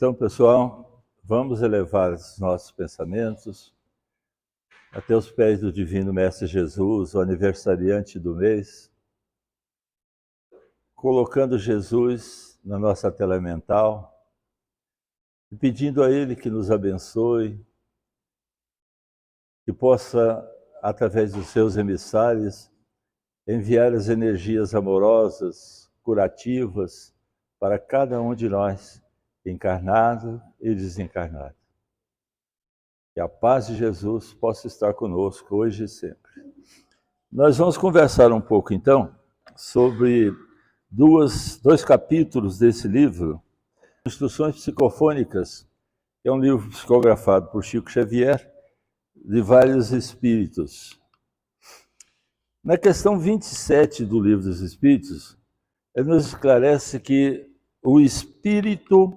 Então, pessoal, vamos elevar os nossos pensamentos até os pés do Divino Mestre Jesus, o aniversariante do mês, colocando Jesus na nossa tela mental e pedindo a Ele que nos abençoe, que possa, através dos seus emissários, enviar as energias amorosas, curativas, para cada um de nós, encarnado e desencarnado. Que a paz de Jesus possa estar conosco hoje e sempre. Nós vamos conversar um pouco, então, sobre dois capítulos desse livro, Instruções Psicofônicas, que é um livro psicografado por Chico Xavier, de vários espíritos. Na questão 27 do Livro dos Espíritos, ele nos esclarece que o espírito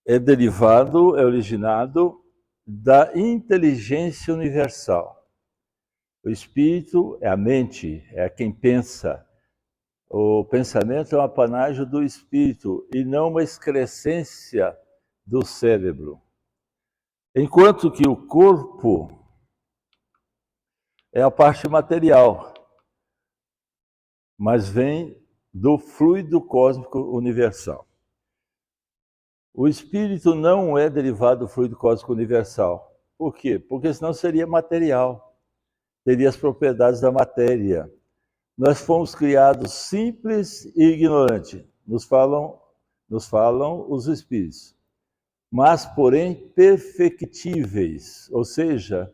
é derivado, é originado da inteligência universal. O espírito é a mente, é quem pensa. O pensamento é um apanágio do espírito e não uma excrescência do cérebro. Enquanto que o corpo é a parte material, mas vem do fluido cósmico universal. O espírito não é derivado do fluido cósmico universal. Por quê? Porque senão seria material, teria as propriedades da matéria. Nós fomos criados simples e ignorantes, nos falam os espíritos, mas porém perfectíveis, ou seja,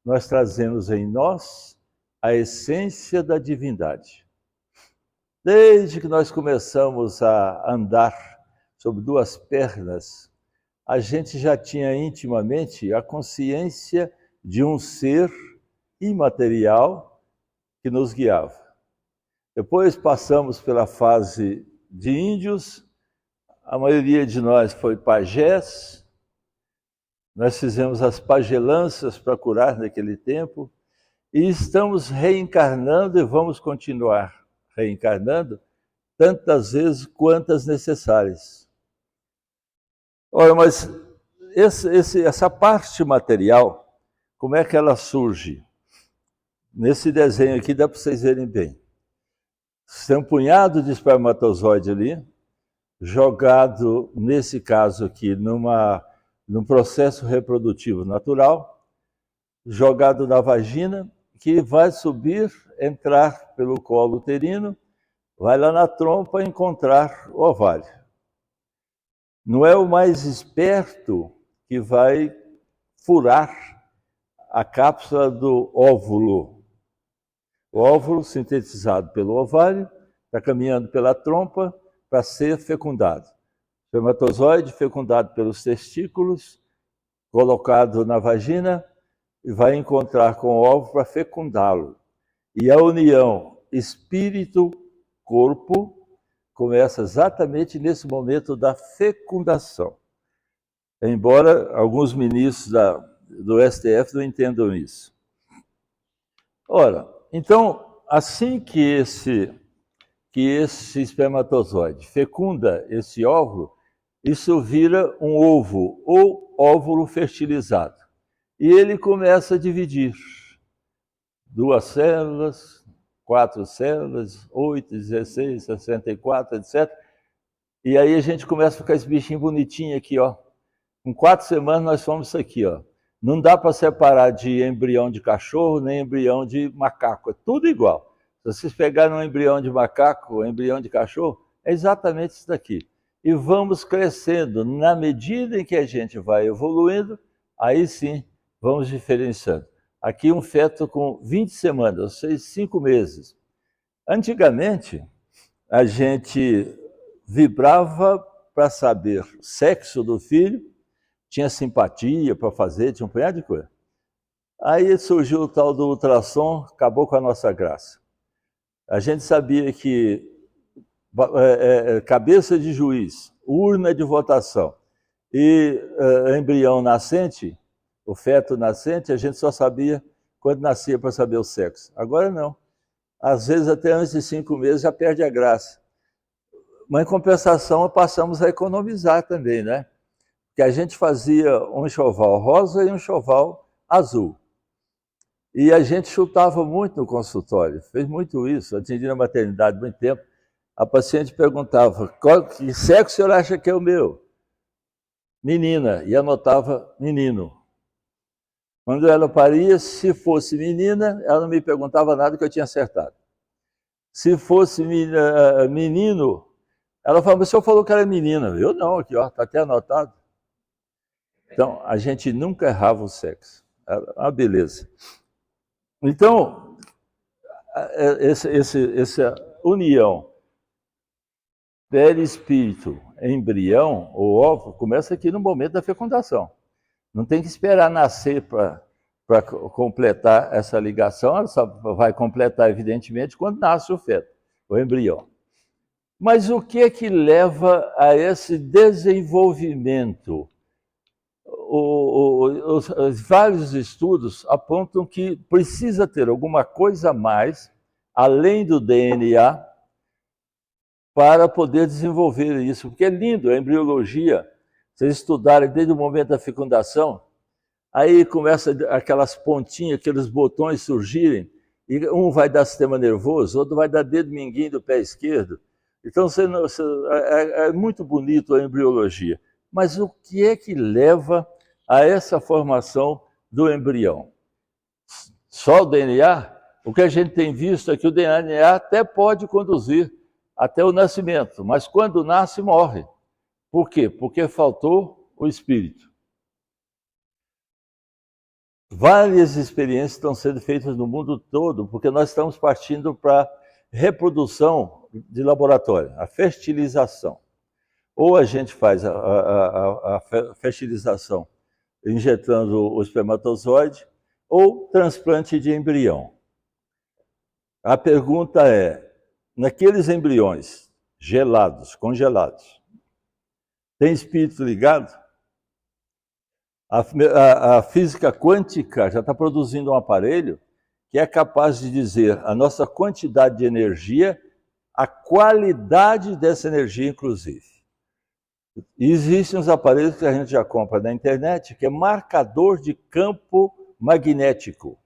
nós trazemos em nós a essência da divindade. Desde que nós começamos a andar sobre duas pernas, a gente já tinha intimamente a consciência de um ser imaterial que nos guiava. Depois passamos pela fase de índios, a maioria de nós foi pajés, nós fizemos as pagelanças para curar naquele tempo, e estamos reencarnando e vamos continuar reencarnando tantas vezes quantas necessárias. Ora, mas essa parte material, como é que ela surge? Nesse desenho aqui dá para vocês verem bem. Tem um punhado de espermatozoide ali, jogado, nesse caso aqui, num processo reprodutivo natural, jogado na vagina, que vai subir, entrar pelo colo uterino, vai lá na trompa encontrar o ovário. Não é o mais esperto que vai furar a cápsula do óvulo. O óvulo, sintetizado pelo ovário, está caminhando pela trompa para ser fecundado. O espermatozoide fecundado pelos testículos, colocado na vagina, e vai encontrar com o óvulo para fecundá-lo. E a união espírito-corpo começa exatamente nesse momento da fecundação. Embora alguns ministros do STF não entendam isso. Ora, então, assim que esse espermatozoide fecunda esse óvulo, isso vira um ovo ou óvulo fertilizado. E ele começa a dividir. 2 células, 4 células, 8, 16, 64, etc. E aí a gente começa a ficar esse bichinho bonitinho aqui, ó. Com 4 semanas nós somos isso aqui, ó. Não dá para separar de embrião de cachorro nem embrião de macaco, é tudo igual. Se vocês pegarem um embrião de macaco, um embrião de cachorro, é exatamente isso daqui. E vamos crescendo. Na medida em que a gente vai evoluindo, aí sim vamos diferenciando. Aqui um feto com 20 semanas, ou seja, 5 meses. Antigamente, a gente vibrava para saber o sexo do filho, tinha simpatia para fazer, tinha um punhado de coisa. Aí surgiu o tal do ultrassom, acabou com a nossa graça. A gente sabia que cabeça de juiz, urna de votação e embrião nascente, o feto nascente, a gente só sabia quando nascia para saber o sexo. Agora não. Às vezes até antes de 5 meses já perde a graça. Mas em compensação passamos a economizar também, né? que a gente fazia um enxoval rosa e um enxoval azul. E a gente chutava muito no consultório, fez muito isso, atendi na maternidade muito tempo. A paciente perguntava, que sexo o senhor acha que é o meu? Menina, e anotava menino. Quando ela paria, se fosse menina, ela não me perguntava nada que eu tinha acertado. Se fosse menino, ela falava, mas o senhor falou que era menina. Eu não, aqui ó, está até anotado. Então, a gente nunca errava o sexo. Ah, beleza. Então, essa união perispírito, embrião ou óvulo começa aqui no momento da fecundação. Não tem que esperar nascer para completar essa ligação, ela só vai completar, evidentemente, quando nasce o feto, o embrião. Mas o que é que leva a esse desenvolvimento? Os vários estudos apontam que precisa ter alguma coisa a mais, além do DNA, para poder desenvolver isso. Porque é lindo a embriologia, vocês estudarem desde o momento da fecundação, aí começa aquelas pontinhas, aqueles botões surgirem, e um vai dar sistema nervoso, outro vai dar dedo mindinho do pé esquerdo. Então é muito bonito a embriologia. Mas o que é que leva a essa formação do embrião? Só o DNA? O que a gente tem visto é que o DNA até pode conduzir até o nascimento, mas quando nasce, morre. Por quê? Porque faltou o espírito. Várias experiências estão sendo feitas no mundo todo, porque nós estamos partindo para reprodução de laboratório, a fertilização. Ou a gente faz a fertilização injetando o espermatozoide, ou transplante de embrião. A pergunta é, naqueles embriões gelados, congelados, tem espírito ligado? A física quântica já está produzindo um aparelho que é capaz de dizer a nossa quantidade de energia, a qualidade dessa energia, inclusive. E existem uns aparelhos que a gente já compra na internet, que é marcador de campo magnético.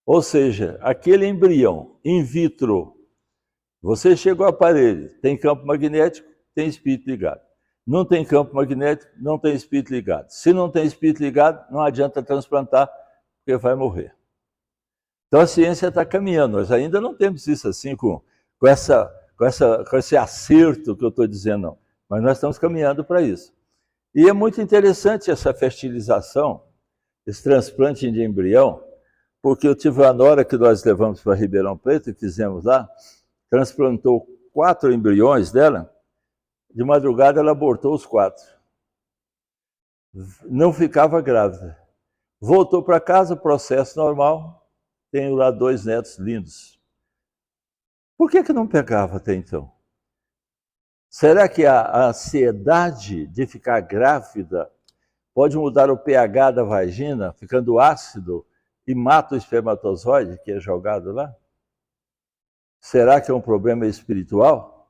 Ou seja, aquele embrião in vitro, você chega ao aparelho, tem campo magnético, tem espírito ligado. Não tem campo magnético, não tem espírito ligado. Se não tem espírito ligado, não adianta transplantar, porque vai morrer. Então a ciência está caminhando, nós ainda não temos isso assim com esse acerto que eu estou dizendo, não. Mas nós estamos caminhando para isso. E é muito interessante essa fertilização, esse transplante de embrião, porque eu tive a nora que nós levamos para Ribeirão Preto e fizemos lá, transplantou 4 embriões dela, de madrugada ela abortou os 4. Não ficava grávida. Voltou para casa, processo normal, tenho lá 2 netos lindos. Por que não pegava até então? Será que a ansiedade de ficar grávida pode mudar o pH da vagina, ficando ácido, e mata o espermatozoide que é jogado lá? Será que é um problema espiritual?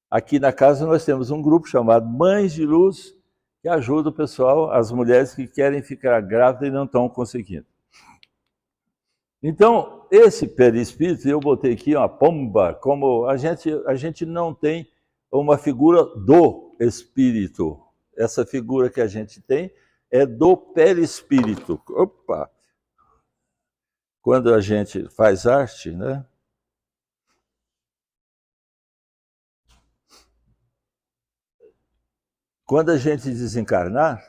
Aqui na casa nós temos um grupo chamado Mães de Luz, que ajuda o pessoal, as mulheres que querem ficar grávidas e não estão conseguindo. Então, esse perispírito, eu botei aqui uma pomba, como a gente não tem uma figura do espírito. Essa figura que a gente tem é do perispírito. Opa! Quando a gente faz arte, né? Quando a gente desencarnar,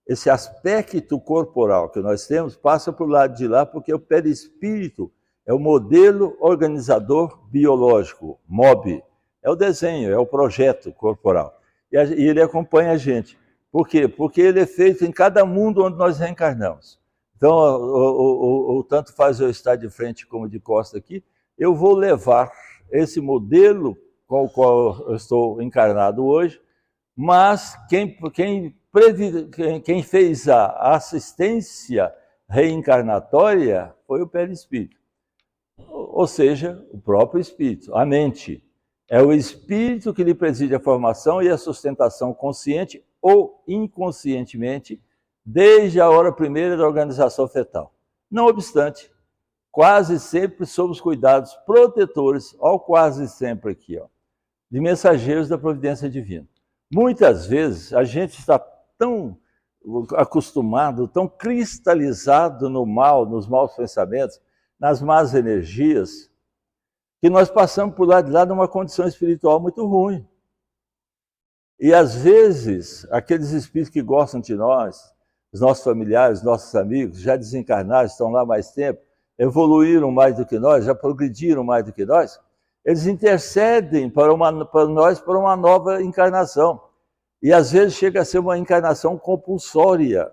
esse aspecto corporal que nós temos passa para o lado de lá, porque o perispírito é o modelo organizador biológico, MOB. É o desenho, é o projeto corporal. E ele acompanha a gente. Por quê? Porque ele é feito em cada mundo onde nós reencarnamos. Então, o tanto faz eu estar de frente como de costa aqui, eu vou levar esse modelo com o qual eu estou encarnado hoje, mas quem fez a assistência reencarnatória foi o perispírito. Ou seja, o próprio espírito, a mente. É o espírito que lhe preside a formação e a sustentação consciente ou inconscientemente, desde a hora primeira da organização fetal. Não obstante, quase sempre sob os cuidados protetores, ó, quase sempre aqui, ó, de mensageiros da providência divina. Muitas vezes a gente está tão acostumado, tão cristalizado no mal, nos maus pensamentos, nas más energias, que nós passamos por lá de lá numa condição espiritual muito ruim. E às vezes, aqueles espíritos que gostam de nós, os nossos familiares, nossos amigos, já desencarnaram, estão lá mais tempo, evoluíram mais do que nós, já progrediram mais do que nós, eles intercedem para nós para uma nova encarnação. E às vezes chega a ser uma encarnação compulsória.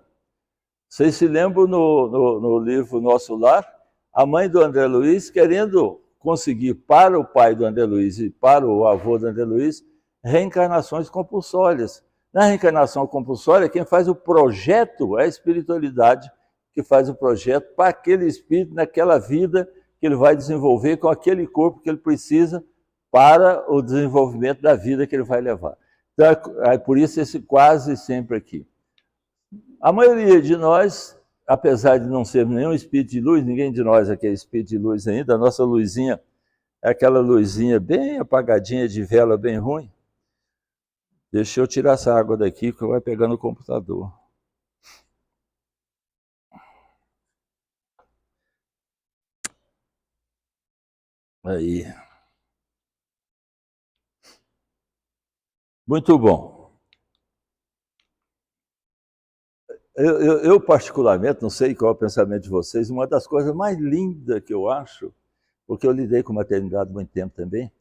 Vocês se lembram no livro Nosso Lar, a mãe do André Luiz querendo conseguir para o pai do André Luiz e para o avô do André Luiz reencarnações compulsórias. Na reencarnação compulsória, quem faz o projeto é a espiritualidade, que faz o projeto para aquele espírito, naquela vida que ele vai desenvolver com aquele corpo que ele precisa para o desenvolvimento da vida que ele vai levar. Então, é por isso esse quase sempre aqui. A maioria de nós, apesar de não ser nenhum espírito de luz, ninguém de nós aqui é espírito de luz ainda, a nossa luzinha é aquela luzinha bem apagadinha de vela, bem ruim. Deixa eu tirar essa água daqui, que vai pegar no computador. Aí. Muito bom. Eu, particularmente, não sei qual é o pensamento de vocês, uma das coisas mais lindas que eu acho, porque eu lidei com maternidade há muito tempo também,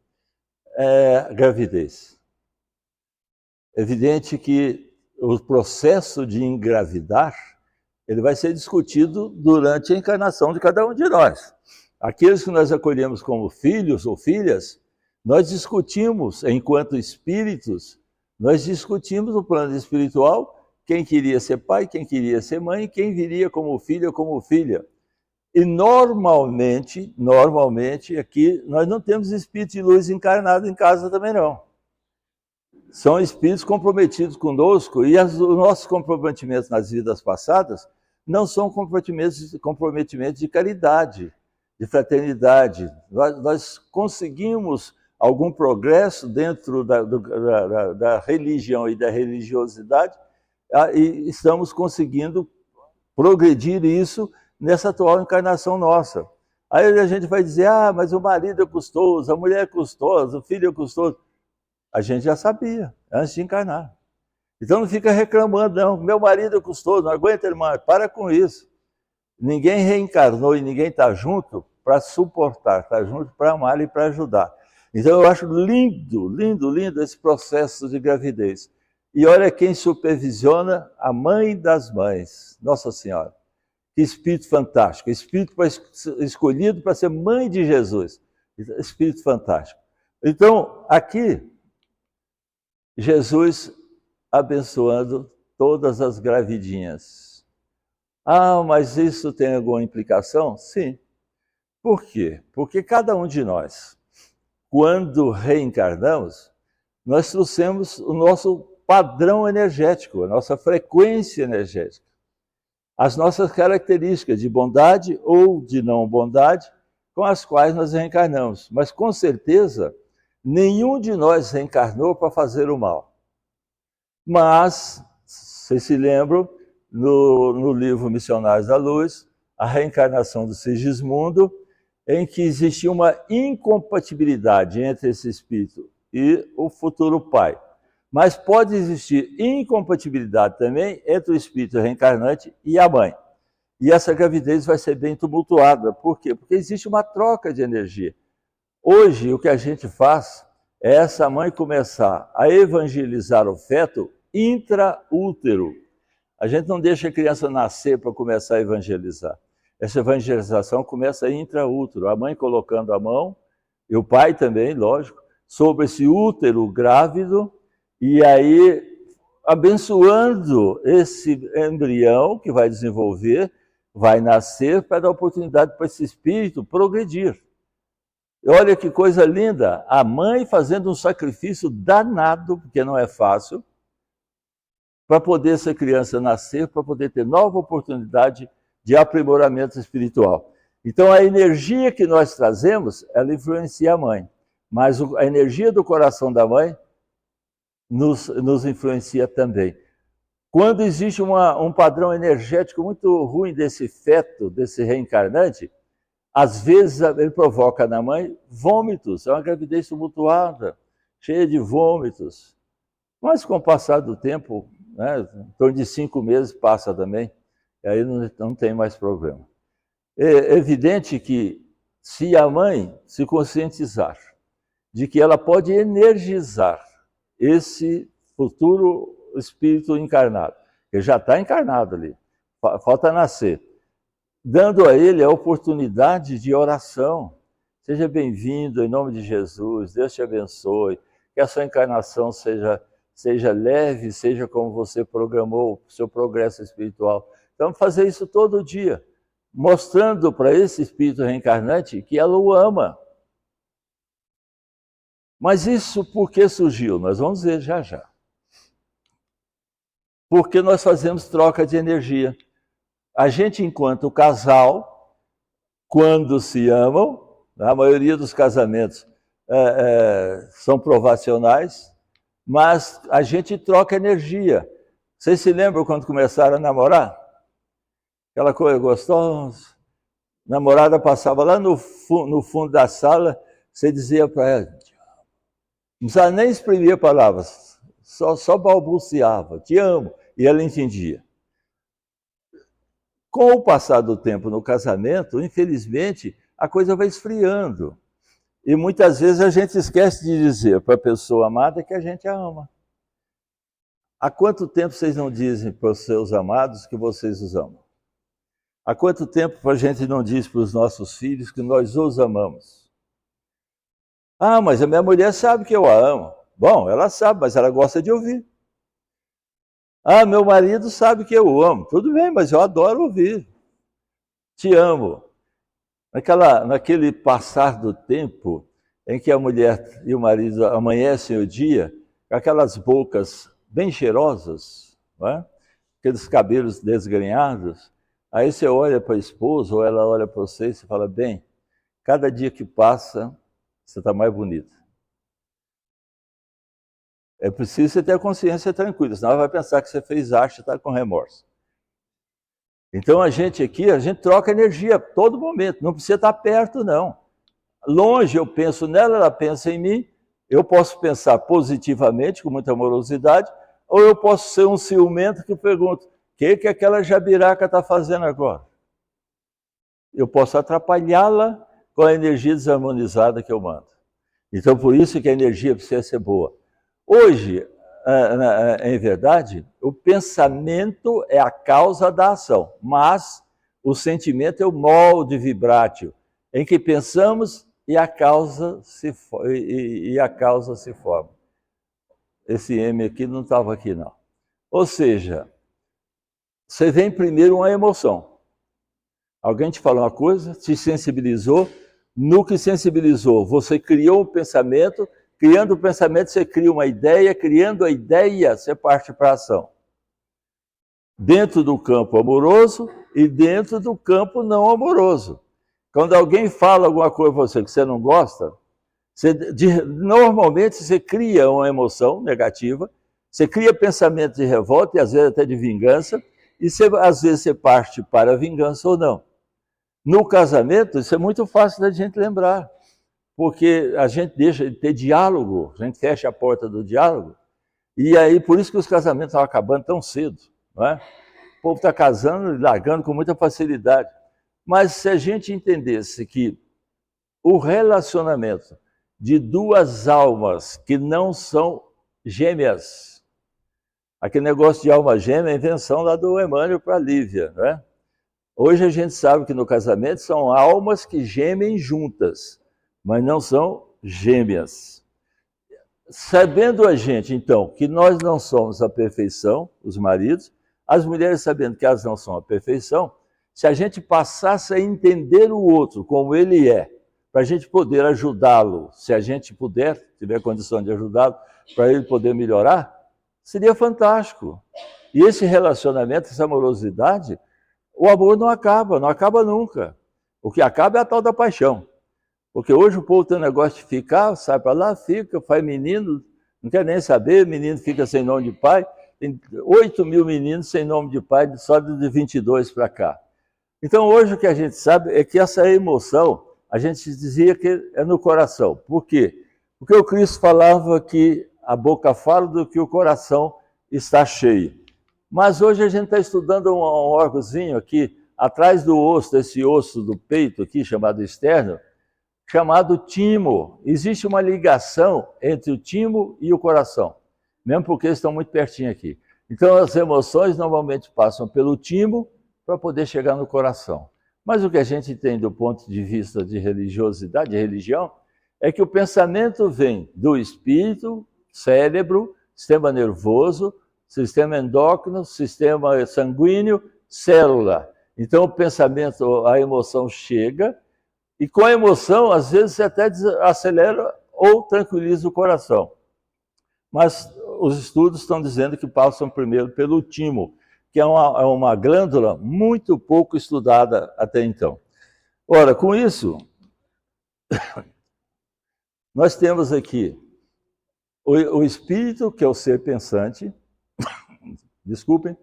é a gravidez. É evidente que o processo de engravidar, ele vai ser discutido durante a encarnação de cada um de nós. Aqueles que nós acolhemos como filhos ou filhas, nós discutimos, enquanto espíritos, nós discutimos no plano espiritual quem queria ser pai, quem queria ser mãe, quem viria como filho ou como filha. E normalmente, aqui, nós não temos espírito de luz encarnado em casa também não. São espíritos comprometidos conosco e os nossos comprometimentos nas vidas passadas não são comprometimentos de caridade, de fraternidade. Nós conseguimos algum progresso dentro da religião e da religiosidade e estamos conseguindo progredir isso nessa atual encarnação nossa. Aí a gente vai dizer, mas o marido é custoso, a mulher é custosa, o filho é custoso. A gente já sabia, antes de encarnar. Então não fica reclamando, não, meu marido é custoso, não aguenta, irmã, para com isso. Ninguém reencarnou e ninguém está junto para suportar, está junto para amar e para ajudar. Então eu acho lindo, lindo, lindo esse processo de gravidez. E olha quem supervisiona, a mãe das mães, Nossa Senhora. Que espírito fantástico, espírito escolhido para ser mãe de Jesus. Espírito fantástico. Então, aqui, Jesus abençoando todas as gravidinhas. Mas isso tem alguma implicação? Sim. Por quê? Porque cada um de nós, quando reencarnamos, nós trouxemos o nosso padrão energético, a nossa frequência energética, as nossas características de bondade ou de não bondade, com as quais nós reencarnamos. Mas, com certeza, nenhum de nós reencarnou para fazer o mal. Mas, vocês se lembram, no livro Missionários da Luz, a reencarnação do Sigismundo, em que existia uma incompatibilidade entre esse espírito e o futuro pai. Mas pode existir incompatibilidade também entre o espírito reencarnante e a mãe. E essa gravidez vai ser bem tumultuada. Por quê? Porque existe uma troca de energia. Hoje, o que a gente faz é essa mãe começar a evangelizar o feto intraútero. A gente não deixa a criança nascer para começar a evangelizar. Essa evangelização começa intraútero. A mãe colocando a mão, e o pai também, lógico, sobre esse útero grávido, e aí abençoando esse embrião que vai desenvolver, vai nascer para dar oportunidade para esse espírito progredir. E olha que coisa linda, a mãe fazendo um sacrifício danado, porque não é fácil, para poder essa criança nascer, para poder ter nova oportunidade de aprimoramento espiritual. Então, a energia que nós trazemos, ela influencia a mãe. Mas a energia do coração da mãe nos influencia também. Quando existe um padrão energético muito ruim desse feto, desse reencarnante, às vezes ele provoca na mãe vômitos, é uma gravidez tumultuada, cheia de vômitos. Mas com o passar do tempo, né, em torno de 5 meses passa também, e aí não tem mais problema. É evidente que se a mãe se conscientizar de que ela pode energizar esse futuro espírito encarnado, que já está encarnado ali, falta nascer, dando a ele a oportunidade de oração. Seja bem-vindo, em nome de Jesus, Deus te abençoe, que a sua encarnação seja leve, seja como você programou o seu progresso espiritual. Então, fazer isso todo dia, mostrando para esse espírito reencarnante que ela o ama. Mas isso por que surgiu? Nós vamos ver já já. Porque nós fazemos troca de energia. A gente, enquanto casal, quando se amam, a maioria dos casamentos são provacionais, mas a gente troca energia. Vocês se lembram quando começaram a namorar? Aquela coisa gostosa. A namorada passava lá no fundo da sala, você dizia para ela, não precisava nem exprimir palavras, só balbuciava, te amo, e ela entendia. Com o passar do tempo no casamento, infelizmente, a coisa vai esfriando. E muitas vezes a gente esquece de dizer para a pessoa amada que a gente a ama. Há quanto tempo vocês não dizem para os seus amados que vocês os amam? Há quanto tempo a gente não diz para os nossos filhos que nós os amamos? Ah, mas a minha mulher sabe que eu a amo. Bom, ela sabe, mas ela gosta de ouvir. Ah, meu marido sabe que eu o amo. Tudo bem, mas eu adoro ouvir. Te amo. Naquele passar do tempo em que a mulher e o marido amanhecem o dia, com aquelas bocas bem cheirosas, não é? Aqueles cabelos desgrenhados, aí você olha para a esposa ou ela olha para você e você fala, bem, cada dia que passa, você está mais bonita. É preciso você ter a consciência tranquila, senão ela vai pensar que você fez arte e está com remorso. Então a gente troca energia a todo momento, não precisa estar perto não. Longe eu penso nela, ela pensa em mim, eu posso pensar positivamente, com muita amorosidade, ou eu posso ser um ciumento que pergunta, o que aquela jabiraca está fazendo agora? Eu posso atrapalhá-la com a energia desarmonizada que eu mando. Então por isso que a energia precisa ser boa. Hoje, em verdade, o pensamento é a causa da ação, mas o sentimento é o molde vibrátil, em que pensamos e a causa se forma. Esse M aqui não estava aqui, não. Ou seja, você vem primeiro uma emoção. Alguém te falou uma coisa, te sensibilizou, no que sensibilizou, você criou um pensamento, criando o pensamento, você cria uma ideia, criando a ideia, você parte para a ação. Dentro do campo amoroso e dentro do campo não amoroso. Quando alguém fala alguma coisa para você que você não gosta, normalmente você cria uma emoção negativa, você cria pensamento de revolta e às vezes até de vingança, e às vezes você parte para a vingança ou não. No casamento, isso é muito fácil da gente lembrar. Porque a gente deixa de ter diálogo, a gente fecha a porta do diálogo, e aí por isso que os casamentos estão acabando tão cedo, não é? O povo está casando e largando com muita facilidade. Mas se a gente entendesse que o relacionamento de duas almas que não são gêmeas, aquele negócio de alma gêmea é invenção lá do Emmanuel para a Lívia, não é? Hoje a gente sabe que no casamento são almas que gemem juntas, mas não são gêmeas. Sabendo a gente, então, que nós não somos a perfeição, os maridos, as mulheres sabendo que elas não são a perfeição, se a gente passasse a entender o outro como ele é, para a gente poder ajudá-lo, se a gente puder, tiver condição de ajudá-lo, para ele poder melhorar, Seria fantástico. E esse relacionamento, essa amorosidade, o amor não acaba nunca. O que acaba é a tal da paixão. Porque hoje o povo tem um negócio de ficar, sai para lá, fica, faz menino, não quer nem saber, menino fica sem nome de pai. Tem 8 mil meninos sem nome de pai, só de 22 para cá. Então hoje o que a gente sabe é que essa emoção, a gente dizia que é no coração. Por quê? Porque o Cristo falava que a boca fala do que o coração está cheio. Mas hoje a gente está estudando um órgãozinho aqui, atrás do osso, esse osso do peito aqui, chamado externo, chamado timo. Existe uma ligação entre o timo e o coração, mesmo porque eles estão muito pertinho aqui. Então as emoções normalmente passam pelo timo para poder chegar no coração. Mas o que a gente tem do ponto de vista de religiosidade, de religião, é que o pensamento vem do espírito, cérebro, sistema nervoso, sistema endócrino, sistema sanguíneo, célula. Então o pensamento, a emoção chega, e com a emoção, às vezes, você até acelera ou tranquiliza o coração. Mas os estudos estão dizendo que passam primeiro pelo timo, que é uma glândula muito pouco estudada até então. Ora, com isso, nós temos aqui o espírito, que é o ser pensante, desculpem,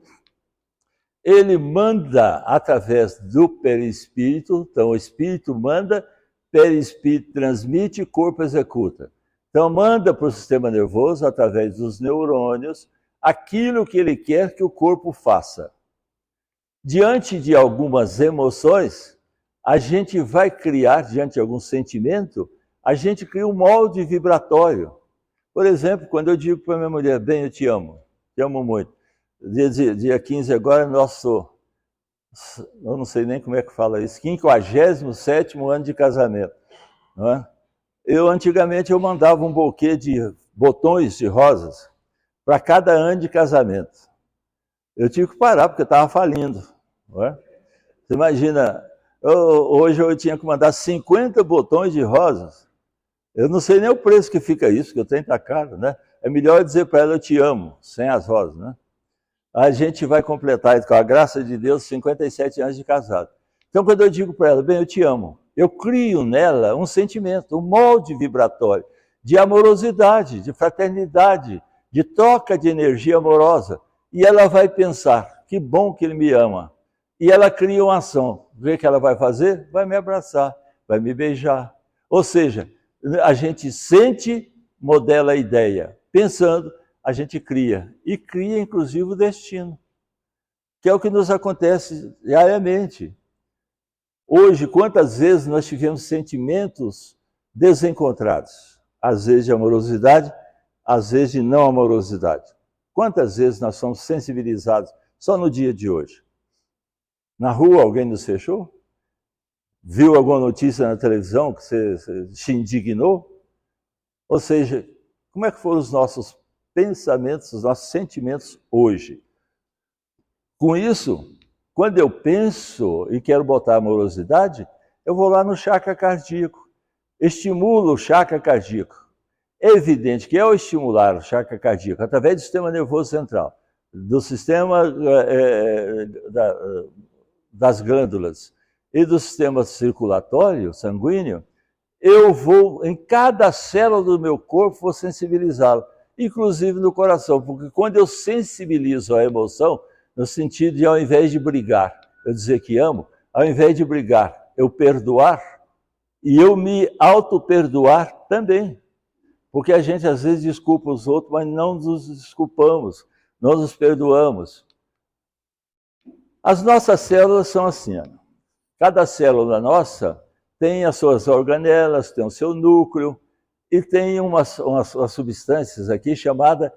ele manda através do perispírito, então o espírito manda, perispírito transmite, corpo executa. Então manda para o sistema nervoso, através dos neurônios, aquilo que ele quer que o corpo faça. Diante de algumas emoções, a gente vai criar, diante de algum sentimento, a gente cria um molde vibratório. Por exemplo, quando eu digo para minha mulher, bem, eu te amo muito. Dia 15 agora, nosso, eu não sei nem como é que fala isso, 57º ano de casamento. Não é? Antigamente, eu mandava um buquê de botões de rosas para cada ano de casamento. Eu tive que parar, porque eu estava falindo. Não é? Você imagina, hoje eu tinha que mandar 50 botões de rosas. Eu não sei nem o preço que fica isso, porque o trem está caro, né? É melhor dizer para ela, eu te amo, sem as rosas, né? A gente vai completar, com a graça de Deus, 57 anos de casado. Então, quando eu digo para ela, bem, eu te amo, eu crio nela um sentimento, um molde vibratório de amorosidade, de fraternidade, de troca de energia amorosa. E ela vai pensar, que bom que ele me ama. E ela cria uma ação. O que ela vai fazer? Vai me abraçar, vai me beijar. Ou seja, a gente sente, modela a ideia. Pensando, a gente cria. E cria, inclusive, o destino. Que é o que nos acontece diariamente. Hoje, quantas vezes nós tivemos sentimentos desencontrados? Às vezes de amorosidade, às vezes de não amorosidade. Quantas vezes nós somos sensibilizados só no dia de hoje? Na rua alguém nos fechou? Viu alguma notícia na televisão que você se indignou? Ou seja, como é que foram os nossos pensamentos, os nossos sentimentos hoje? Com isso, quando eu penso e quero botar amorosidade, eu vou lá no chakra cardíaco, estimulo o chakra cardíaco. É evidente que ao estimular o chakra cardíaco, através do sistema nervoso central, do sistema das glândulas e do sistema circulatório, sanguíneo, eu vou, em cada célula do meu corpo, vou sensibilizá-lo, inclusive no coração, porque quando eu sensibilizo a emoção, no sentido de, ao invés de brigar, eu dizer que amo, ao invés de brigar, eu perdoar, e eu me auto-perdoar também. Porque a gente às vezes desculpa os outros, mas não nos desculpamos, não nos perdoamos. As nossas células são assim, ó. Cada célula nossa tem as suas organelas, tem o seu núcleo, e tem umas substâncias aqui chamada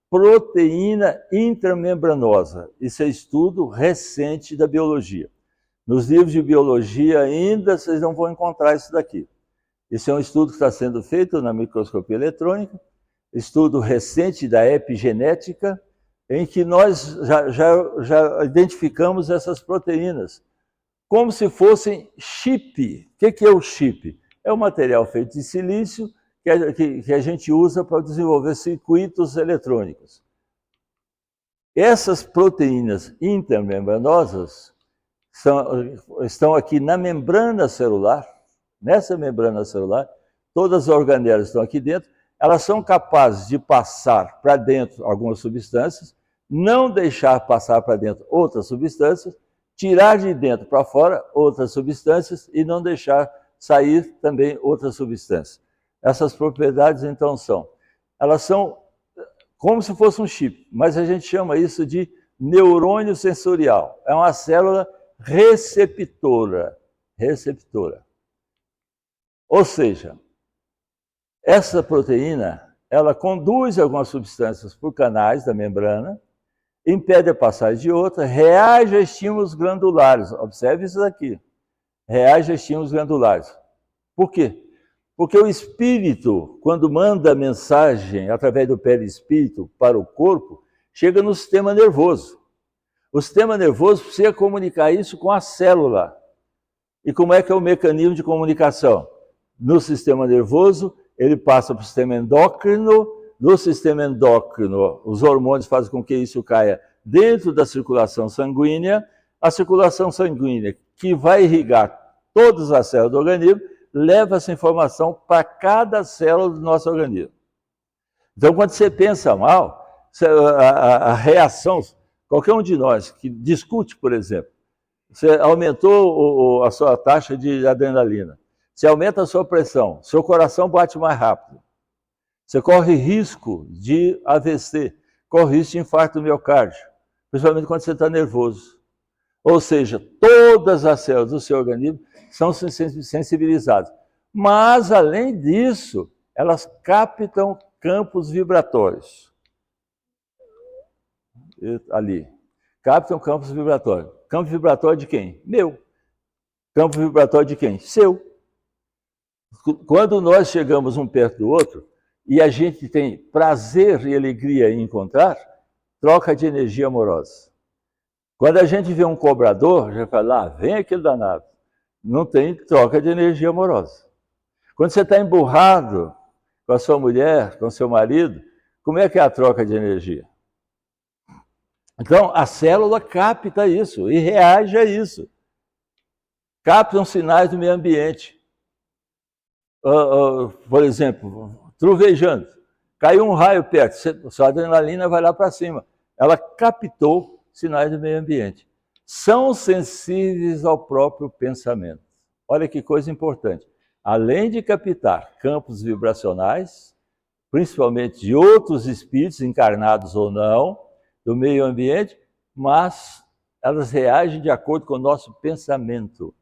proteína intramembranosa. Isso é estudo recente da biologia. Nos livros de biologia ainda vocês não vão encontrar isso daqui. Esse é um estudo que está sendo feito na microscopia eletrônica, estudo recente da epigenética, em que nós já identificamos essas proteínas, como se fossem chip. O que é o chip? É um material feito de silício que a gente usa para desenvolver circuitos eletrônicos. Essas proteínas intermembranosas estão aqui na membrana celular, nessa membrana celular, todas as organelas estão aqui dentro, elas são capazes de passar para dentro algumas substâncias, não deixar passar para dentro outras substâncias, tirar de dentro para fora outras substâncias e não deixar sair também outras substâncias. Essas propriedades, então, elas são como se fosse um chip, mas a gente chama isso de neurônio sensorial. É uma célula receptora. Ou seja, essa proteína, ela conduz algumas substâncias por canais da membrana, impede a passagem de outra, reage a estímulos glandulares. Observe isso aqui. Reage a estímulos glandulares. Por quê? Porque o espírito, quando manda a mensagem através do perispírito para o corpo, chega no sistema nervoso. O sistema nervoso precisa comunicar isso com a célula. E como é que é o mecanismo de comunicação? No sistema nervoso, ele passa para o sistema endócrino. No sistema endócrino, os hormônios fazem com que isso caia dentro da circulação sanguínea. A circulação sanguínea, que vai irrigar todas as células do organismo, leva essa informação para cada célula do nosso organismo. Então, quando você pensa mal, a reação, qualquer um de nós que discute, por exemplo, você aumentou a sua taxa de adrenalina, você aumenta a sua pressão, seu coração bate mais rápido, você corre risco de AVC, corre risco de infarto do miocárdio, principalmente quando você está nervoso. Ou seja, todas as células do seu organismo são sensibilizadas. Mas, além disso, elas captam campos vibratórios. Ali. Captam campos vibratórios. Campo vibratório de quem? Meu. Campo vibratório de quem? Seu. Quando nós chegamos um perto do outro e a gente tem prazer e alegria em encontrar, troca de energia amorosa. Quando a gente vê um cobrador, já fala, vem aquele danado. Não tem troca de energia amorosa. Quando você está emburrado com a sua mulher, com o seu marido, como é que é a troca de energia? Então, a célula capta isso e reage a isso. Captam sinais do meio ambiente. Por exemplo, trovejando. Caiu um raio perto, sua adrenalina vai lá para cima. Ela captou sinais do meio ambiente. São sensíveis ao próprio pensamento. Olha que coisa importante. Além de captar campos vibracionais, principalmente de outros espíritos, encarnados ou não, do meio ambiente, mas elas reagem de acordo com o nosso pensamento.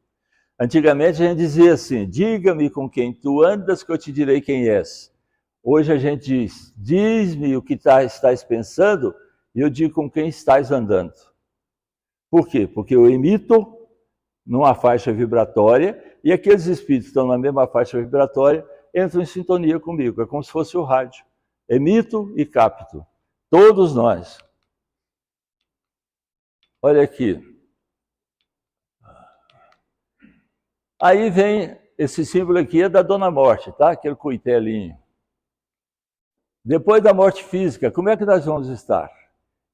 Antigamente a gente dizia assim, diga-me com quem tu andas que eu te direi quem és. Hoje a gente diz, diz-me o que estás pensando e eu digo com quem estás andando. Por quê? Porque eu emito numa faixa vibratória e aqueles espíritos que estão na mesma faixa vibratória entram em sintonia comigo. É como se fosse o rádio. Emito e capto. Todos nós. Olha aqui. Aí vem esse símbolo aqui, é da Dona Morte, tá? Aquele coitelinho. Depois da morte física, como é que nós vamos estar?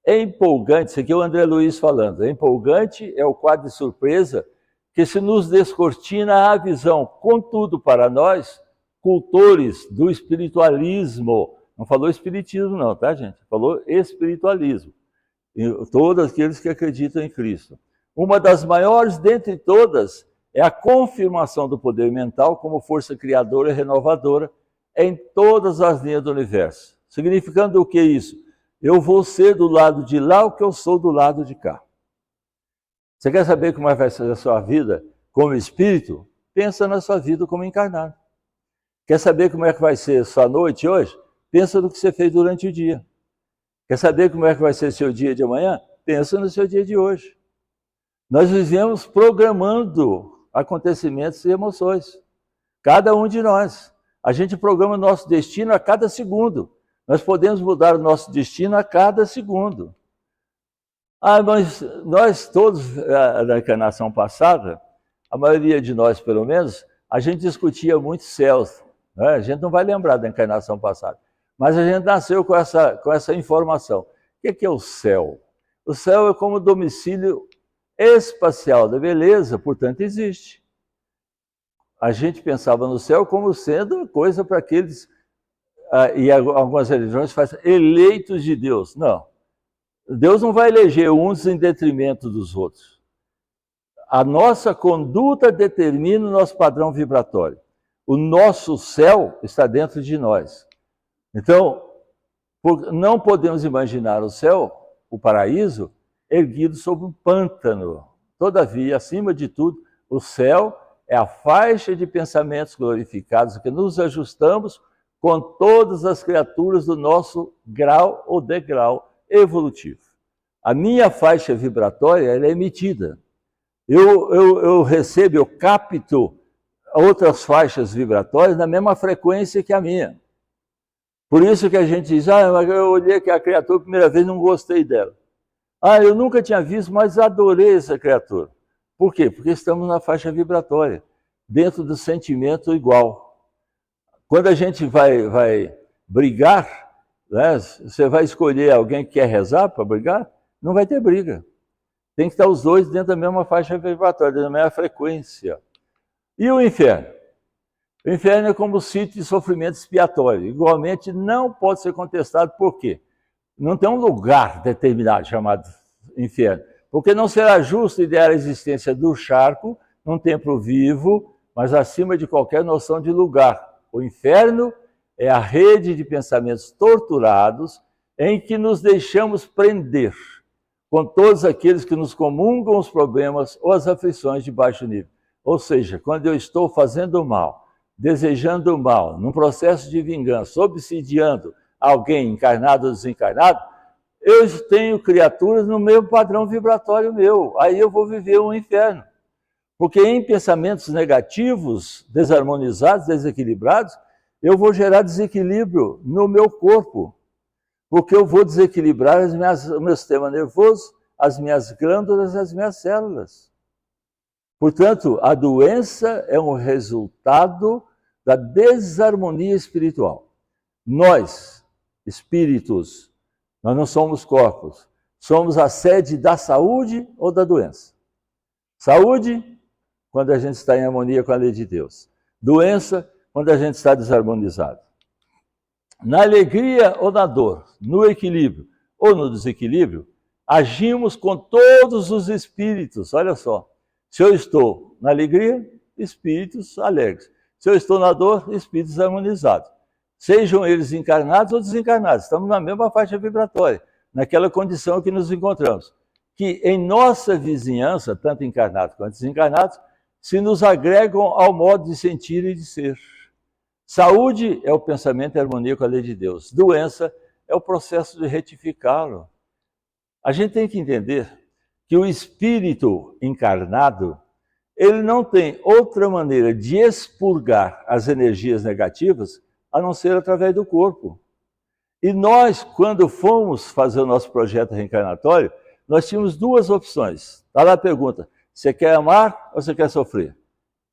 É empolgante, isso aqui é o André Luiz falando, é empolgante, é o quadro de surpresa que se nos descortina a visão. Contudo, para nós, cultores do espiritualismo, não falou espiritismo não, tá gente? Falou espiritualismo. Todos aqueles que acreditam em Cristo. Uma das maiores dentre todas é a confirmação do poder mental como força criadora e renovadora em todas as linhas do universo. Significando o que isso? Eu vou ser do lado de lá o que eu sou do lado de cá. Você quer saber como vai ser a sua vida como espírito? Pensa na sua vida como encarnado. Quer saber como é que vai ser a sua noite hoje? Pensa no que você fez durante o dia. Quer saber como é que vai ser seu dia de amanhã? Pensa no seu dia de hoje. Nós vivemos programando acontecimentos e emoções. Cada um de nós. A gente programa o nosso destino a cada segundo. Nós podemos mudar o nosso destino a cada segundo. Mas nós todos, na encarnação passada, a maioria de nós, pelo menos, a gente discutia muito céus. Né? A gente não vai lembrar da encarnação passada. Mas a gente nasceu com essa informação. O que é o céu? O céu é como domicílio espacial da beleza, portanto existe. A gente pensava no céu como sendo coisa para aqueles, e algumas religiões fazem eleitos de Deus. Não. Deus não vai eleger uns em detrimento dos outros. A nossa conduta determina o nosso padrão vibratório. O nosso céu está dentro de nós. Então, não podemos imaginar o céu, o paraíso, erguido sobre um pântano. Todavia, acima de tudo, o céu é a faixa de pensamentos glorificados que nos ajustamos com todas as criaturas do nosso grau ou degrau evolutivo. A minha faixa vibratória ela é emitida. Eu recebo, eu capto outras faixas vibratórias na mesma frequência que a minha. Por isso que a gente diz, eu olhei aqui a criatura a primeira vez e não gostei dela. Eu nunca tinha visto, mas adorei essa criatura. Por quê? Porque estamos na faixa vibratória, dentro do sentimento igual. Quando a gente vai brigar, né, você vai escolher alguém que quer rezar para brigar, não vai ter briga. Tem que estar os dois dentro da mesma faixa vibratória, da mesma frequência. E o inferno? O inferno é como sítio de sofrimento expiatório. Igualmente, não pode ser contestado. Por quê? Não tem um lugar determinado chamado inferno. Porque não será justo idear a existência do charco num templo vivo, mas acima de qualquer noção de lugar. O inferno é a rede de pensamentos torturados em que nos deixamos prender com todos aqueles que nos comungam os problemas ou as aflições de baixo nível. Ou seja, quando eu estou fazendo mal, desejando o mal, num processo de vingança, obsidiando alguém encarnado ou desencarnado, eu tenho criaturas no meu padrão vibratório meu. Aí eu vou viver um inferno. Porque em pensamentos negativos, desarmonizados, desequilibrados, eu vou gerar desequilíbrio no meu corpo. Porque eu vou desequilibrar o meu sistema nervoso, as minhas glândulas, as minhas células. Portanto, a doença é um resultado da desarmonia espiritual. Nós, espíritos, nós não somos corpos, somos a sede da saúde ou da doença. Saúde, quando a gente está em harmonia com a lei de Deus. Doença, quando a gente está desarmonizado. Na alegria ou na dor, no equilíbrio ou no desequilíbrio, agimos com todos os espíritos. Olha só, se eu estou na alegria, espíritos alegres. Se eu estou na dor, espíritos harmonizados. Sejam eles encarnados ou desencarnados, estamos na mesma faixa vibratória, naquela condição que nos encontramos. Que em nossa vizinhança, tanto encarnados quanto desencarnados, se nos agregam ao modo de sentir e de ser. Saúde é o pensamento e harmonia com a lei de Deus. Doença é o processo de retificá-lo. A gente tem que entender que o espírito encarnado, ele não tem outra maneira de expurgar as energias negativas a não ser através do corpo. E nós, quando fomos fazer o nosso projeto reencarnatório, nós tínhamos duas opções. Está lá a pergunta, você quer amar ou você quer sofrer?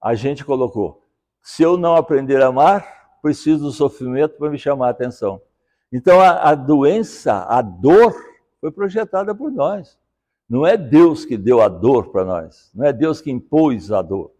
A gente colocou, se eu não aprender a amar, preciso do sofrimento para me chamar a atenção. Então a doença, a dor, foi projetada por nós. Não é Deus que deu a dor para nós, não é Deus que impôs a dor,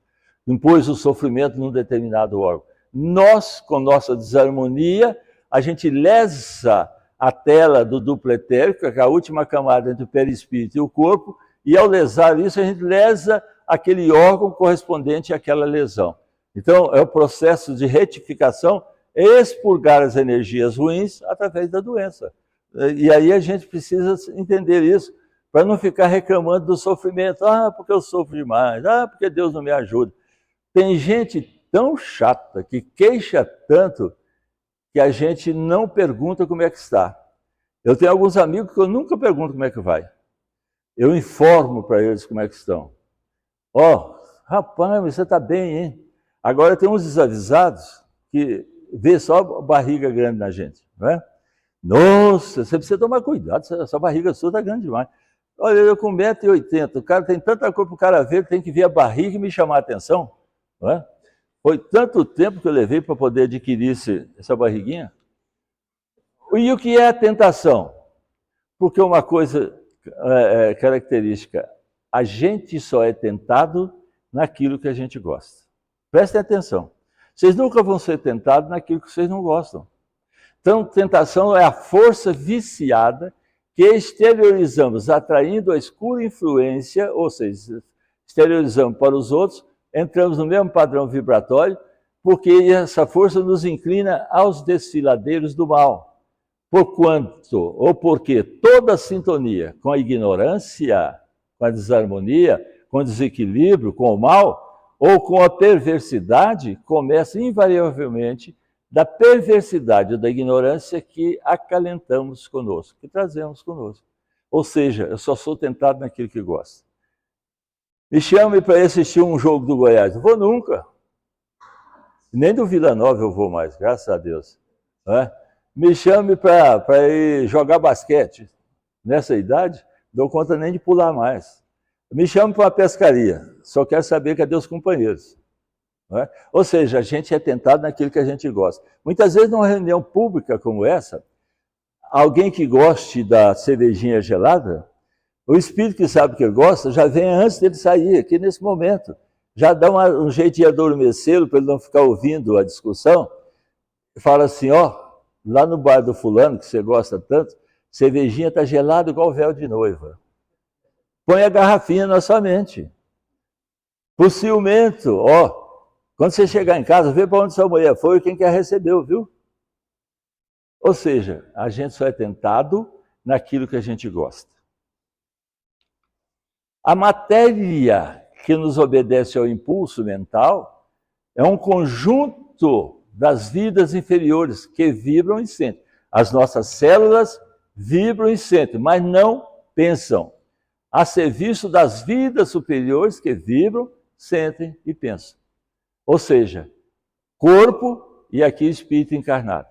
impôs o sofrimento num determinado órgão. Nós, com nossa desarmonia, a gente lesa a tela do duplo etérico, que é a última camada entre o perispírito e o corpo, e ao lesar isso, a gente lesa aquele órgão correspondente àquela lesão. Então, é o processo de retificação, expurgar as energias ruins através da doença. E aí a gente precisa entender isso, para não ficar reclamando do sofrimento. Porque eu sofro demais. Porque Deus não me ajuda. Tem gente tão chata, que queixa tanto, que a gente não pergunta como é que está. Eu tenho alguns amigos que eu nunca pergunto como é que vai. Eu informo para eles como é que estão. Rapaz, você está bem, hein? Agora tem uns desavisados que vê só a barriga grande na gente, não é? Nossa, você precisa tomar cuidado, essa barriga sua está grande demais. Olha, eu com 1,80 m, o cara tem tanta coisa para o cara ver, tem que ver a barriga e me chamar a atenção, não é? Foi tanto tempo que eu levei para poder adquirir essa barriguinha. E o que é a tentação? Porque uma coisa característica. A gente só é tentado naquilo que a gente gosta. Prestem atenção. Vocês nunca vão ser tentados naquilo que vocês não gostam. Então, tentação é a força viciada que exteriorizamos, atraindo a escura influência, ou seja, exteriorizamos para os outros, entramos no mesmo padrão vibratório, porque essa força nos inclina aos desfiladeiros do mal. Porquanto, ou porque toda sintonia com a ignorância, com a desarmonia, com o desequilíbrio, com o mal, ou com a perversidade, começa invariavelmente da perversidade ou da ignorância que acalentamos conosco, que trazemos conosco. Ou seja, eu só sou tentado naquilo que gosto. Me chame para assistir um jogo do Goiás. Não vou nunca. Nem do Vila Nova eu vou mais, graças a Deus. Me chame para ir jogar basquete. Nessa idade, não dou conta nem de pular mais. Me chame para uma pescaria. Só quero saber cadê os companheiros. Ou seja, a gente é tentado naquilo que a gente gosta. Muitas vezes, numa reunião pública como essa, alguém que goste da cervejinha gelada, o espírito que sabe que ele gosta já vem antes dele sair, aqui nesse momento. Já dá um jeito de adormecê-lo para ele não ficar ouvindo a discussão. Fala assim, lá no bar do fulano, que você gosta tanto, cervejinha está gelada igual véu de noiva. Põe a garrafinha na sua mente. Por ciumento, quando você chegar em casa, vê para onde sua mulher foi e quem quer recebeu, viu? Ou seja, a gente só é tentado naquilo que a gente gosta. A matéria que nos obedece ao impulso mental é um conjunto das vidas inferiores que vibram e sentem. As nossas células vibram e sentem, mas não pensam. A serviço das vidas superiores que vibram, sentem e pensam. Ou seja, corpo e aqui espírito encarnado.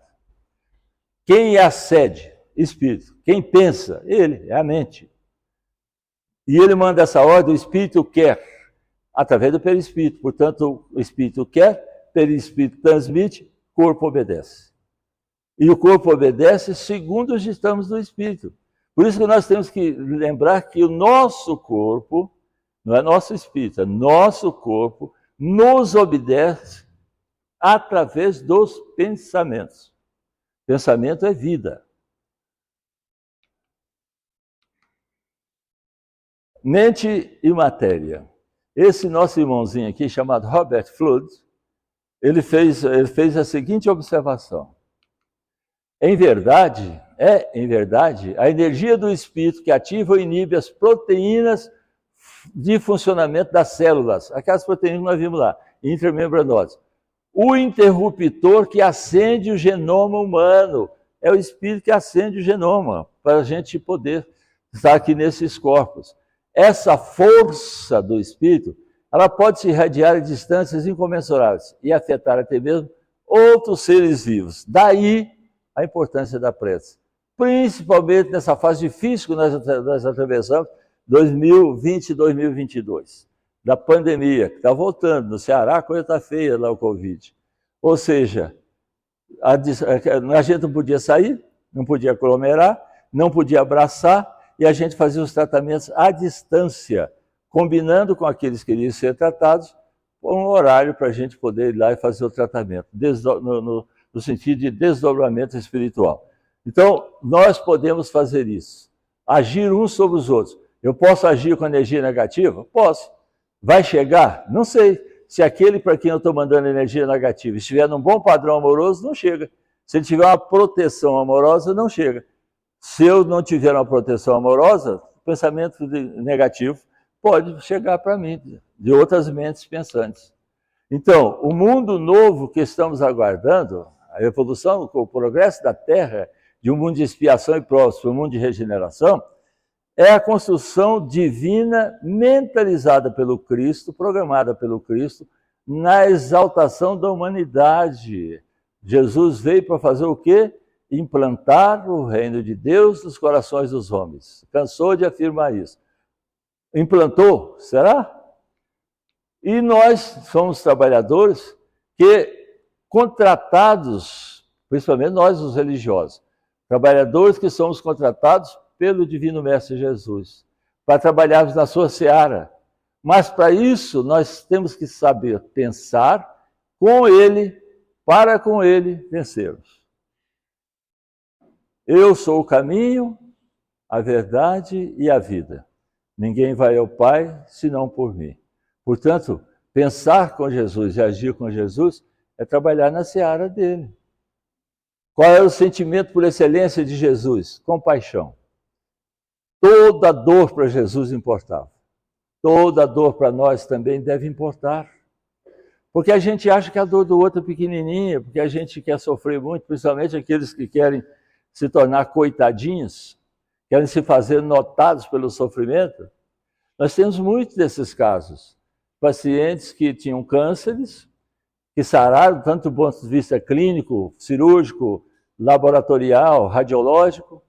Quem é a sede? Espírito. Quem pensa? Ele, é a mente. E ele manda essa ordem, o espírito quer, através do perispírito. Portanto, o espírito quer, perispírito transmite, corpo obedece. E o corpo obedece segundo os ditames do espírito. Por isso que nós temos que lembrar que o nosso corpo, não é nosso espírito, é nosso corpo, nos obedece através dos pensamentos. Pensamento é vida. Mente e matéria. Esse nosso irmãozinho aqui, chamado Robert Flood, ele fez a seguinte observação. Em verdade, a energia do espírito que ativa ou inibe as proteínas de funcionamento das células, aquelas proteínas que nós vimos lá, intramembranosas. O interruptor que acende o genoma humano, é o espírito que acende o genoma, para a gente poder estar aqui nesses corpos. Essa força do espírito, ela pode se irradiar a distâncias incomensuráveis e afetar até mesmo outros seres vivos. Daí a importância da prece. Principalmente nessa fase difícil que nós atravessamos, 2020 e 2022, da pandemia, que está voltando. No Ceará a coisa está feia lá, o Covid. Ou seja, a gente não podia sair, não podia aglomerar, não podia abraçar, e a gente fazia os tratamentos à distância, combinando com aqueles que queriam ser tratados, um horário para a gente poder ir lá e fazer o tratamento, no sentido de desdobramento espiritual. Então, nós podemos fazer isso, agir uns sobre os outros. Eu posso agir com energia negativa? Posso. Vai chegar? Não sei. Se aquele para quem eu estou mandando energia negativa estiver num bom padrão amoroso, não chega. Se ele tiver uma proteção amorosa, não chega. Se eu não tiver uma proteção amorosa, o pensamento negativo pode chegar para mim, de outras mentes pensantes. Então, o mundo novo que estamos aguardando, a evolução, o progresso da Terra, de um mundo de expiação e provas para um mundo de regeneração, é a construção divina mentalizada pelo Cristo, programada pelo Cristo, na exaltação da humanidade. Jesus veio para fazer o quê? Implantar o reino de Deus nos corações dos homens. Cansou de afirmar isso. Implantou? Será? E nós somos trabalhadores que, contratados, principalmente nós os religiosos, trabalhadores que somos contratados pelo Divino Mestre Jesus, para trabalharmos na sua seara. Mas para isso nós temos que saber pensar com Ele, para com Ele vencermos. Eu sou o caminho, a verdade e a vida. Ninguém vai ao Pai senão por mim. Portanto, pensar com Jesus e agir com Jesus é trabalhar na seara dele. Qual é o sentimento por excelência de Jesus? Compaixão. Toda dor para Jesus importava. Toda dor para nós também deve importar. Porque a gente acha que a dor do outro é pequenininha, porque a gente quer sofrer muito, principalmente aqueles que querem se tornar coitadinhos, querem se fazer notados pelo sofrimento. Nós temos muitos desses casos. Pacientes que tinham cânceres, que sararam, tanto do ponto de vista clínico, cirúrgico, laboratorial, radiológico.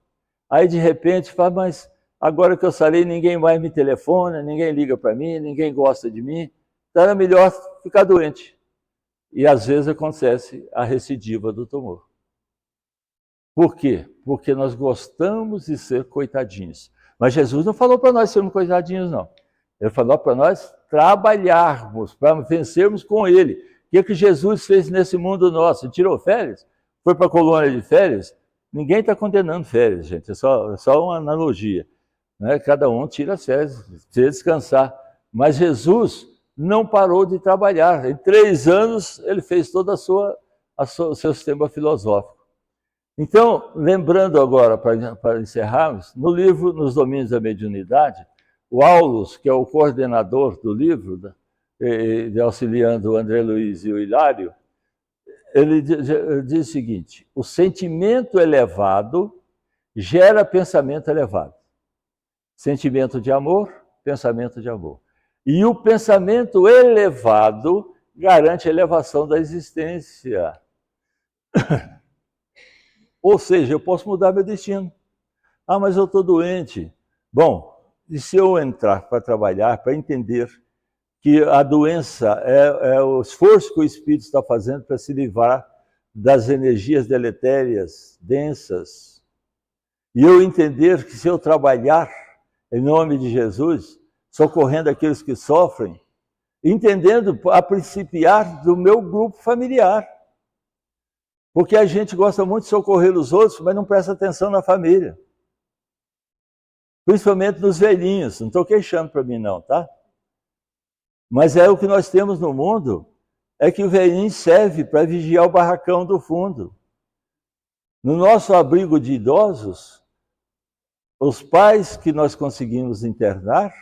Aí, de repente, fala, mas agora que eu sarei, ninguém mais me telefona, ninguém liga para mim, ninguém gosta de mim. Então, era melhor ficar doente. E, às vezes, acontece a recidiva do tumor. Por quê? Porque nós gostamos de ser coitadinhos. Mas Jesus não falou para nós sermos coitadinhos, não. Ele falou para nós trabalharmos, para vencermos com Ele. O que Jesus fez nesse mundo nosso? Tirou férias? Foi para a colônia de férias? Ninguém está condenando férias, gente. É só uma analogia. Né? Cada um tira as férias, precisa descansar. Mas Jesus não parou de trabalhar. Em 3 anos, ele fez todo o seu sistema filosófico. Então, lembrando agora, para encerrarmos, no livro Nos Domínios da Mediunidade, o Aulus, que é o coordenador do livro, auxiliando o André Luiz e o Hilário, ele diz o seguinte: o sentimento elevado gera pensamento elevado. Sentimento de amor, pensamento de amor. E o pensamento elevado garante a elevação da existência. Ou seja, eu posso mudar meu destino. Ah, mas eu estou doente. Bom, e se eu entrar para trabalhar, para entender que a doença é o esforço que o espírito está fazendo para se livrar das energias deletérias, densas, e eu entender que se eu trabalhar em nome de Jesus, socorrendo aqueles que sofrem, entendendo a principiar do meu grupo familiar. Porque a gente gosta muito de socorrer os outros, mas não presta atenção na família. Principalmente nos velhinhos. Não estou queixando para mim não, tá? Mas é o que nós temos no mundo, é que o velhinho serve para vigiar o barracão do fundo. No nosso abrigo de idosos, os pais que nós conseguimos internar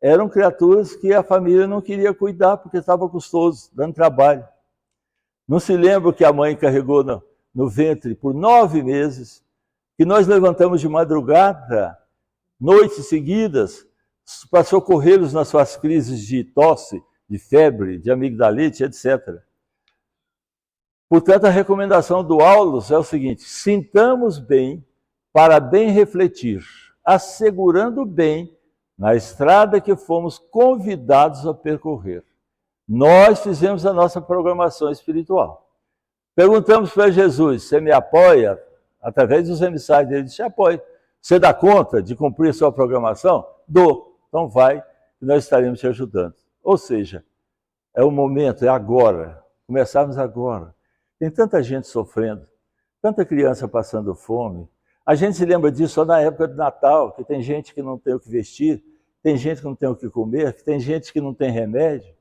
eram criaturas que a família não queria cuidar porque estava custoso, dando trabalho. Não se lembra que a mãe carregou no ventre por 9 meses, que nós levantamos de madrugada, noites seguidas, para socorrê-los nas suas crises de tosse, de febre, de amigdalite, etc. Portanto, a recomendação do Aulus é o seguinte: sintamos bem para bem refletir, assegurando bem na estrada que fomos convidados a percorrer. Nós fizemos a nossa programação espiritual. Perguntamos para Jesus: você me apoia? Através dos emissários dele, ele disse: apoio. Você dá conta de cumprir a sua programação? Dou. Então vai, e nós estaremos te ajudando. Ou seja, é o momento, é agora. Começarmos agora. Tem tanta gente sofrendo, tanta criança passando fome. A gente se lembra disso só na época do Natal, que tem gente que não tem o que vestir, tem gente que não tem o que comer, tem gente que não tem remédio.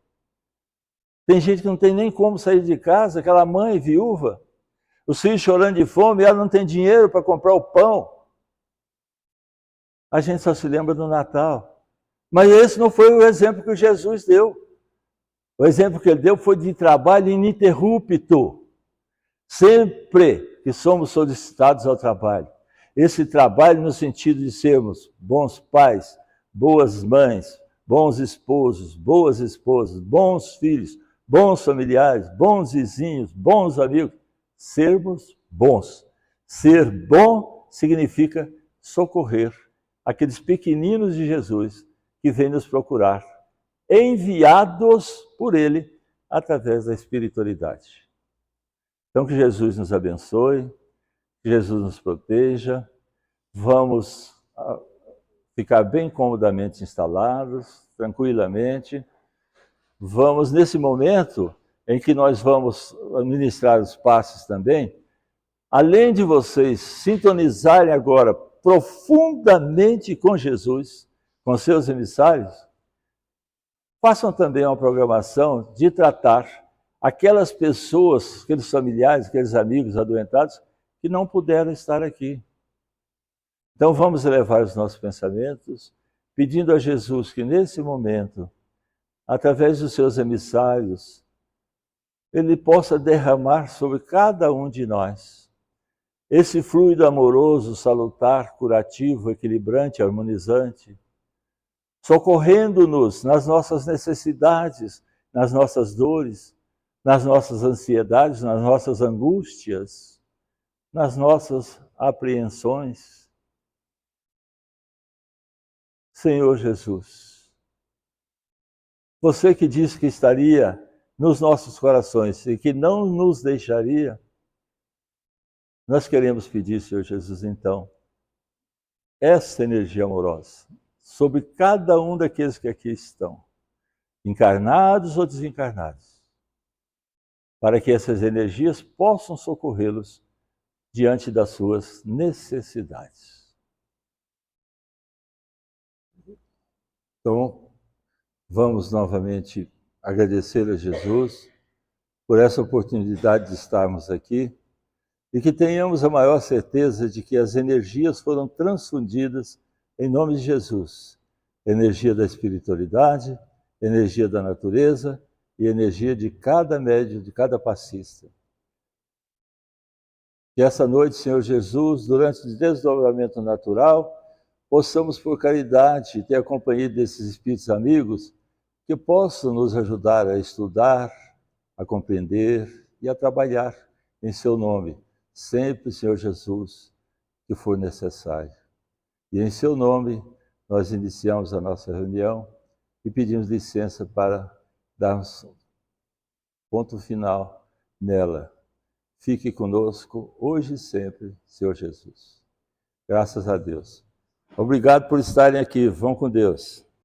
Tem gente que não tem nem como sair de casa, aquela mãe viúva, os filhos chorando de fome, e ela não tem dinheiro para comprar o pão. A gente só se lembra do Natal. Mas esse não foi o exemplo que Jesus deu. O exemplo que ele deu foi de trabalho ininterrupto. Sempre que somos solicitados ao trabalho. Esse trabalho no sentido de sermos bons pais, boas mães, bons esposos, boas esposas, bons filhos, bons familiares, bons vizinhos, bons amigos. Sermos bons. Ser bom significa socorrer aqueles pequeninos de Jesus que vêm nos procurar, enviados por Ele através da espiritualidade. Então, que Jesus nos abençoe, que Jesus nos proteja. Vamos ficar bem comodamente instalados, tranquilamente. Vamos, nesse momento em que nós vamos ministrar os passes também, além de vocês sintonizarem agora profundamente com Jesus, com seus emissários, façam também uma programação de tratar aquelas pessoas, aqueles familiares, aqueles amigos adoentados que não puderam estar aqui. Então vamos elevar os nossos pensamentos, pedindo a Jesus que nesse momento, através dos seus emissários, Ele possa derramar sobre cada um de nós esse fluido amoroso, salutar, curativo, equilibrante, harmonizante, socorrendo-nos nas nossas necessidades, nas nossas dores, nas nossas ansiedades, nas nossas angústias, nas nossas apreensões. Senhor Jesus, você que disse que estaria nos nossos corações e que não nos deixaria, nós queremos pedir, Senhor Jesus, então, essa energia amorosa sobre cada um daqueles que aqui estão, encarnados ou desencarnados, para que essas energias possam socorrê-los diante das suas necessidades. Então, vamos novamente agradecer a Jesus por essa oportunidade de estarmos aqui e que tenhamos a maior certeza de que as energias foram transfundidas em nome de Jesus. Energia da espiritualidade, energia da natureza e energia de cada médium, de cada passista. Que essa noite, Senhor Jesus, durante o desdobramento natural, possamos, por caridade, ter a companhia desses espíritos amigos que possam nos ajudar a estudar, a compreender e a trabalhar em seu nome, sempre, Senhor Jesus, que for necessário. E em seu nome, nós iniciamos a nossa reunião e pedimos licença para darmos ponto final nela. Fique conosco hoje e sempre, Senhor Jesus. Graças a Deus. Obrigado por estarem aqui. Vão com Deus.